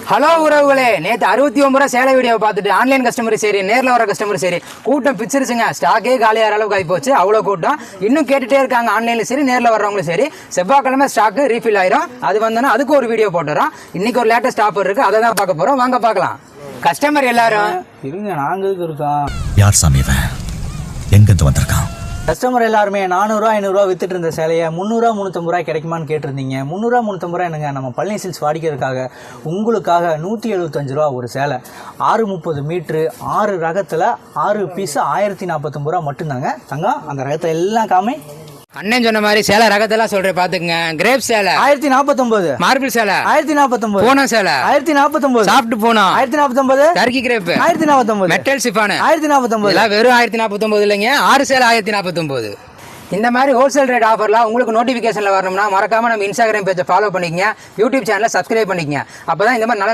Hello உறவுகளே, நேற்று 69 ரூபா சேலை வீடியோ பார்த்துட்டு ஆன்லைன் கஸ்டமர் சரி, நேரில் வர கஸ்டமர் சரி, கூட்டம் பிச்சிருச்சுங்க. ஸ்டாக்கே காலியாகிற அளவுக்கு ஆகி போச்சு. அவ்வளோ கூட்டம் இன்னும் கேட்டுகிட்டே இருக்காங்க. ஆன்லைனில் சரி, நேரில் வர்றவங்களும் சரி. செவ்வாய்க்கிழமை ஸ்டாக்கு ரீஃபில் ஆயிரும். அது வந்தோன்னா அதுக்கு ஒரு வீடியோ போட்டுறோம். இன்னைக்கு ஒரு லேட்டஸ்ட் ஆஃபர் இருக்கு, அதை தான் பார்க்க போகிறோம். வாங்க பார்க்கலாம். கஸ்டமர் எல்லாரும் இருங்க, நாங்கள் இருக்கோம். யார் சாமி இவன்? எங்கிருந்து வந்திருக்கான்? கஸ்டமர் எல்லாருமே 400 500 வித்துட்டு இருந்த சேலையை 300 350 ரூபாய் கிடைக்குமான்னு கேட்டிருந்தீங்க. 300 350 ரூபாய் என்னங்க, நம்ம பழனி சில்க்ஸ் வாடிக்கிறதுக்காக உங்களுக்காக 175 ரூபா ஒரு சேலை, 630 மீட்ரு, 6 ரகத்தில் 6 பீஸு 1049 ரூபா மட்டும்தாங்க. தங்கம், அந்த ரகத்தை எல்லாம் காமி. அண்ணன் சொன்ன மாதிரி சேலை ரகத்தெல்லாம் சொல்றேன் பாத்துக்கங்க. கிரேப் சேலை 1049, மார்பிள் சேலை 1049, பூனம் சேலை 1049, soft Poonam 1049, Turkey crepe 1049, metal chiffon 1049. இதெல்லாம் வெறும் 1049 இல்லைங்க, 6 சேலை 1049. இந்த மாதிரி ஹோல்சேல் ரேட் ஆஃபர்லாம் உங்களுக்கு நோட்டிஃபிகேஷனில் வரணும்னா மறக்காம நம்ம இன்ஸ்டாகிராம் பேஜை ஃபாலோ பண்ணிக்கங்க, யூடியூப் சேனலை சப்ஸ்கிரைப் பண்ணிக்கங்க. அப்பதான் இந்த மாதிரி நல்ல